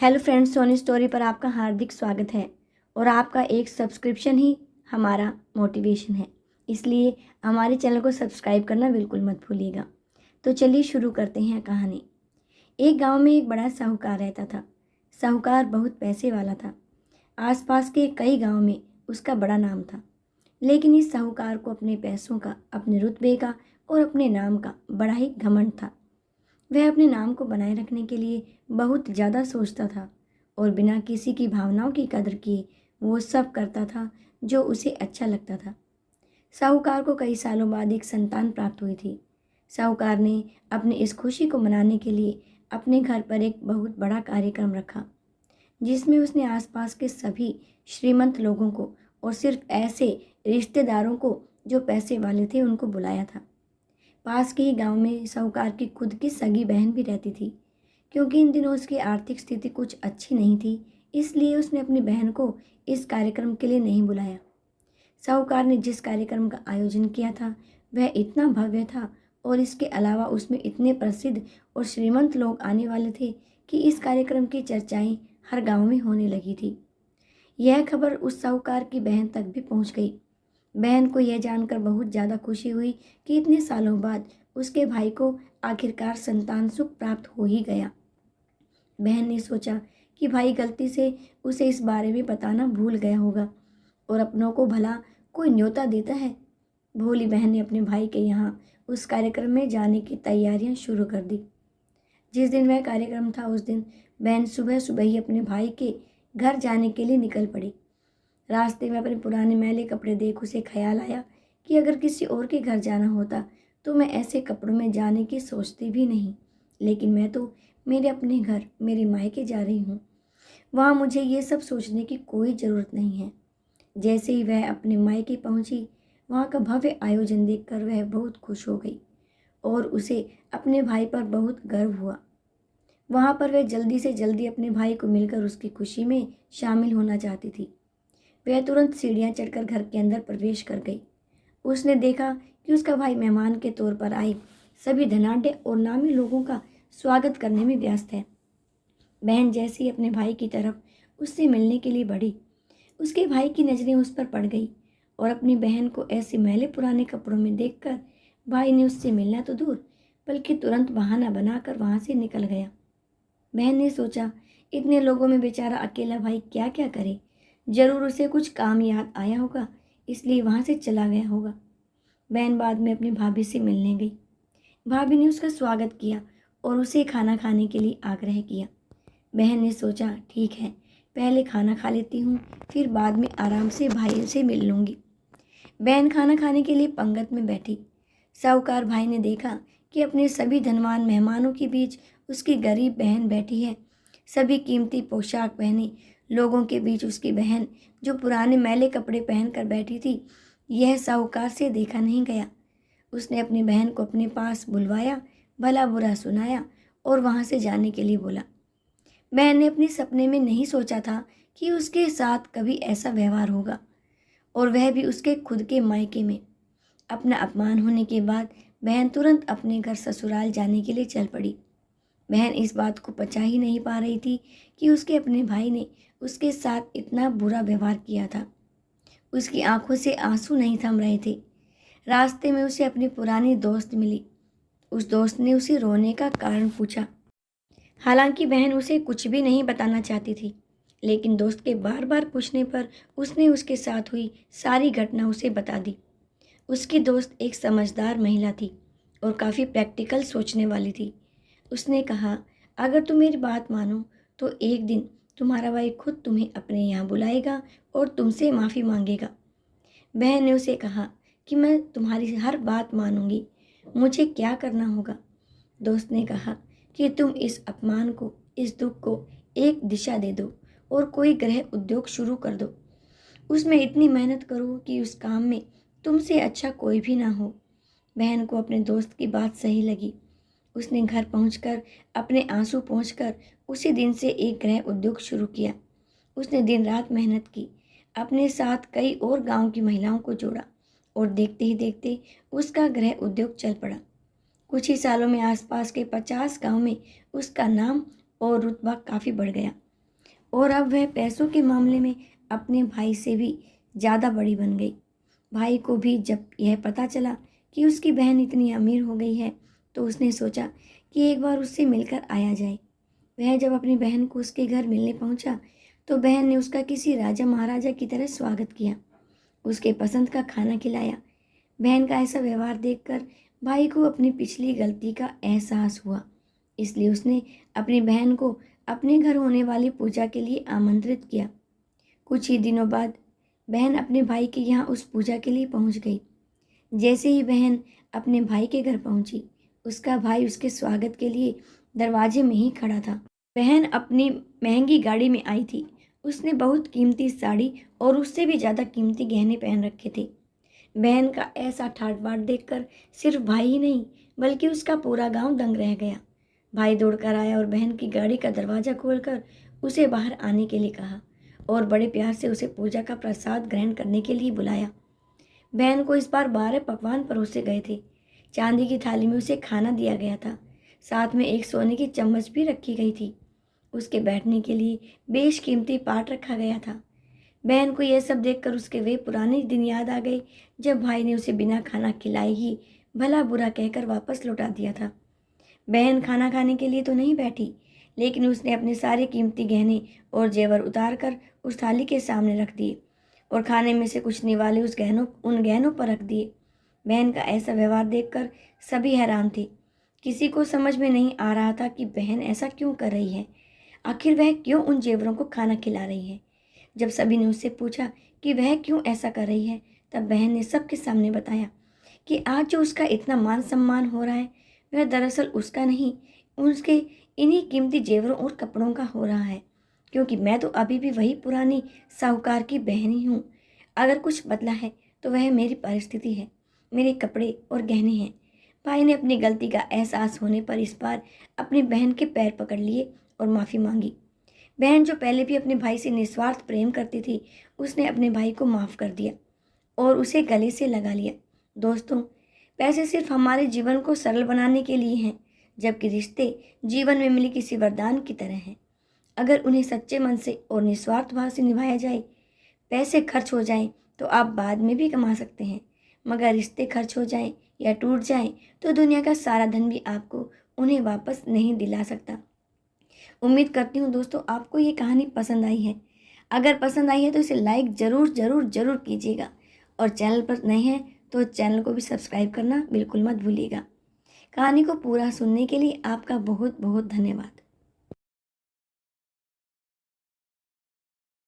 Hello friends, Soni story पर आपका हार्दिक स्वागत है। और आपका एक सब्सक्रिप्शन ही हमारा मोटिवेशन है, इसलिए हमारे चैनल को सब्सक्राइब करना बिल्कुल मत भूलिएगा। तो चलिए शुरू करते हैं कहानी। एक गांव में एक बड़ा साहूकार रहता था। साहूकार बहुत पैसे वाला था। आसपास के कई गांव में उसका बड़ा नाम था। लेकिन इस साहूकार को अपने पैसों का, अपने रुतबे का और अपने नाम का बड़ा ही घमंड था। वह अपने नाम को बनाए रखने के लिए बहुत ज़्यादा सोचता था और बिना किसी की भावनाओं की कदर किए वो सब करता था जो उसे अच्छा लगता था। साहूकार को कई सालों बाद एक संतान प्राप्त हुई थी। साहूकार ने अपनी इस खुशी को मनाने के लिए अपने घर पर एक बहुत बड़ा कार्यक्रम रखा, जिसमें उसने आसपास के सभी श्रीमंत लोगों को और सिर्फ ऐसे रिश्तेदारों को जो पैसे वाले थे उनको बुलाया था। पास के ही गांव में साहूकार की खुद की सगी बहन भी रहती थी। क्योंकि इन दिनों उसकी आर्थिक स्थिति कुछ अच्छी नहीं थी, इसलिए उसने अपनी बहन को इस कार्यक्रम के लिए नहीं बुलाया। साहूकार ने जिस कार्यक्रम का आयोजन किया था वह इतना भव्य था और इसके अलावा उसमें इतने प्रसिद्ध और श्रीमंत लोग आने वाले थे कि इस कार्यक्रम की चर्चाएं हर गांव में होने लगी थी। यह खबर उस साहूकार की बहन तक भी पहुंच गई। बहन को यह जानकर बहुत ज़्यादा खुशी हुई कि इतने सालों बाद उसके भाई को आखिरकार संतान सुख प्राप्त हो ही गया। बहन ने सोचा कि भाई गलती से उसे इस बारे में बताना भूल गया होगा और अपनों को भला कोई न्योता देता है। भोली बहन ने अपने भाई के यहाँ उस कार्यक्रम में जाने की तैयारियां शुरू कर दी। जिस दिन वह कार्यक्रम था उस दिन बहन सुबह सुबह ही अपने भाई के घर जाने के लिए निकल पड़ी। रास्ते में अपने पुराने मैले कपड़े देख उसे ख्याल आया कि अगर किसी और के घर जाना होता तो मैं ऐसे कपड़ों में जाने की सोचती भी नहीं, लेकिन मैं तो मेरे अपने घर, मेरे मायके जा रही हूँ। वहाँ मुझे ये सब सोचने की कोई ज़रूरत नहीं है। जैसे ही वह अपने मायके पहुँची, वहाँ का भव्य आयोजन देखकर वह बहुत खुश हो गई और उसे अपने भाई पर बहुत गर्व हुआ। वहाँ पर वह जल्दी से जल्दी अपने भाई को मिलकर उसकी खुशी में शामिल होना चाहती थी। वह तुरंत सीढ़ियाँ चढ़कर घर के अंदर प्रवेश कर गई। उसने देखा कि उसका भाई मेहमान के तौर पर आए सभी धनाढ्य और नामी लोगों का स्वागत करने में व्यस्त है। बहन जैसे ही अपने भाई की तरफ उससे मिलने के लिए बढ़ी, उसके भाई की नज़रें उस पर पड़ गई और अपनी बहन को ऐसे मैले पुराने कपड़ों में देखकर भाई ने उससे मिलना तो दूर बल्कि तुरंत बहाना बनाकर वहाँ से निकल गया। बहन ने सोचा, इतने लोगों में बेचारा अकेला भाई क्या क्या करे, जरूर उसे कुछ काम याद आया होगा, इसलिए वहाँ से चला गया होगा। बहन बाद में अपनी भाभी से मिलने गई। भाभी ने उसका स्वागत किया और उसे खाना खाने के लिए आग्रह किया। बहन ने सोचा, ठीक है, पहले खाना खा लेती हूँ, फिर बाद में आराम से भाई से मिल लूँगी। बहन खाना खाने के लिए पंगत में बैठी। साहूकार भाई ने देखा कि अपने सभी धनवान मेहमानों के बीच उसकी गरीब बहन बैठी है। सभी कीमती पोशाक पहने लोगों के बीच उसकी बहन जो पुराने मैले कपड़े पहनकर बैठी थी, यह साहूकार से देखा नहीं गया। उसने अपनी बहन को अपने पास बुलवाया, भला बुरा सुनाया और वहाँ से जाने के लिए बोला। बहन ने अपने सपने में नहीं सोचा था कि उसके साथ कभी ऐसा व्यवहार होगा, और वह भी उसके खुद के मायके में। अपना अपमान होने के बाद बहन तुरंत अपने घर ससुराल जाने के लिए चल पड़ी। बहन इस बात को पचा ही नहीं पा रही थी कि उसके अपने भाई ने उसके साथ इतना बुरा व्यवहार किया था। उसकी आंखों से आंसू नहीं थम रहे थे। रास्ते में उसे अपनी पुरानी दोस्त मिली। उस दोस्त ने उसे रोने का कारण पूछा। हालांकि बहन उसे कुछ भी नहीं बताना चाहती थी, लेकिन दोस्त के बार बार पूछने पर उसने उसके साथ हुई सारी घटना उसे बता दी। उसकी दोस्त एक समझदार महिला थी और काफ़ी प्रैक्टिकल सोचने वाली थी। उसने कहा, अगर तुम मेरी बात मानो तो एक दिन तुम्हारा भाई खुद तुम्हें अपने यहाँ बुलाएगा और तुमसे माफ़ी मांगेगा। बहन ने उसे कहा कि मैं तुम्हारी हर बात मानूंगी, मुझे क्या करना होगा। दोस्त ने कहा कि तुम इस अपमान को, इस दुख को एक दिशा दे दो और कोई गृह उद्योग शुरू कर दो। उसमें इतनी मेहनत करो कि उस काम में तुमसे अच्छा कोई भी ना हो। बहन को अपने दोस्त की बात सही लगी। उसने घर पहुंचकर अपने आंसू पोंछकर उसी दिन से एक गृह उद्योग शुरू किया। उसने दिन रात मेहनत की, अपने साथ कई और गांव की महिलाओं को जोड़ा और देखते ही देखते उसका गृह उद्योग चल पड़ा। कुछ ही सालों में आसपास के 50 गांव में उसका नाम और रुतबा काफ़ी बढ़ गया। और अब वह पैसों के मामले में अपने भाई से भी ज़्यादा बड़ी बन गई। भाई को भी जब यह पता चला कि उसकी बहन इतनी अमीर हो गई है तो उसने सोचा कि एक बार उससे मिलकर आया जाए। वह जब अपनी बहन को उसके घर मिलने पहुंचा तो बहन ने उसका किसी राजा महाराजा की तरह स्वागत किया, उसके पसंद का खाना खिलाया। बहन का ऐसा व्यवहार देखकर भाई को अपनी पिछली गलती का एहसास हुआ, इसलिए उसने अपनी बहन को अपने घर होने वाली पूजा के लिए आमंत्रित किया। कुछ ही दिनों बाद बहन अपने भाई के यहाँ उस पूजा के लिए पहुँच गई। जैसे ही बहन अपने भाई के घर पहुँची, उसका भाई उसके स्वागत के लिए दरवाजे में ही खड़ा था। बहन अपनी महंगी गाड़ी में आई थी। उसने बहुत कीमती साड़ी और उससे भी ज़्यादा कीमती गहने पहन रखे थे। बहन का ऐसा ठाट बाट देखकर सिर्फ भाई ही नहीं बल्कि उसका पूरा गांव दंग रह गया। भाई दौड़कर आया और बहन की गाड़ी का दरवाज़ा खोलकर उसे बाहर आने के लिए कहा और बड़े प्यार से उसे पूजा का प्रसाद ग्रहण करने के लिए बुलाया। बहन को इस बार 12 पकवान परोसे गए थे। चांदी की थाली में उसे खाना दिया गया था, साथ में एक सोने की चम्मच भी रखी गई थी। उसके बैठने के लिए बेशकीमती पाट रखा गया था। बहन को यह सब देखकर उसके वे पुराने दिन याद आ गए जब भाई ने उसे बिना खाना खिलाए ही भला बुरा कहकर वापस लौटा दिया था। बहन खाना खाने के लिए तो नहीं बैठी, लेकिन उसने अपने सारे कीमती गहने और जेवर उतार कर उस थाली के सामने रख दिए और खाने में से कुछ निवाले उन गहनों पर रख दिए। बहन का ऐसा व्यवहार देखकर सभी हैरान थे। किसी को समझ में नहीं आ रहा था कि बहन ऐसा क्यों कर रही है। आखिर वह क्यों उन जेवरों को खाना खिला रही है। जब सभी ने उससे पूछा कि वह क्यों ऐसा कर रही है, तब बहन ने सबके सामने बताया कि आज जो उसका इतना मान सम्मान हो रहा है वह दरअसल उसका नहीं, उसके इन्हीं कीमती जेवरों और कपड़ों का हो रहा है, क्योंकि मैं तो अभी भी वही पुरानी साहूकार की बहन ही हूँ। अगर कुछ बदला है तो वह मेरी परिस्थिति है, मेरे कपड़े और गहने हैं। भाई ने अपनी गलती का एहसास होने पर इस बार अपनी बहन के पैर पकड़ लिए और माफ़ी मांगी। बहन जो पहले भी अपने भाई से निस्वार्थ प्रेम करती थी, उसने अपने भाई को माफ़ कर दिया और उसे गले से लगा लिया। दोस्तों, पैसे सिर्फ हमारे जीवन को सरल बनाने के लिए हैं, जबकि रिश्ते जीवन में मिले किसी वरदान की तरह हैं। अगर उन्हें सच्चे मन से और निस्वार्थ भाव से निभाया जाए, पैसे खर्च हो जाएं तो आप बाद में भी कमा सकते हैं, मगर रिश्ते खर्च हो जाएं या टूट जाएं तो दुनिया का सारा धन भी आपको उन्हें वापस नहीं दिला सकता। उम्मीद करती हूँ दोस्तों आपको ये कहानी पसंद आई है। अगर पसंद आई है तो इसे लाइक ज़रूर ज़रूर ज़रूर कीजिएगा और चैनल पर नए हैं तो चैनल को भी सब्सक्राइब करना बिल्कुल मत भूलिएगा। कहानी को पूरा सुनने के लिए आपका बहुत बहुत धन्यवाद।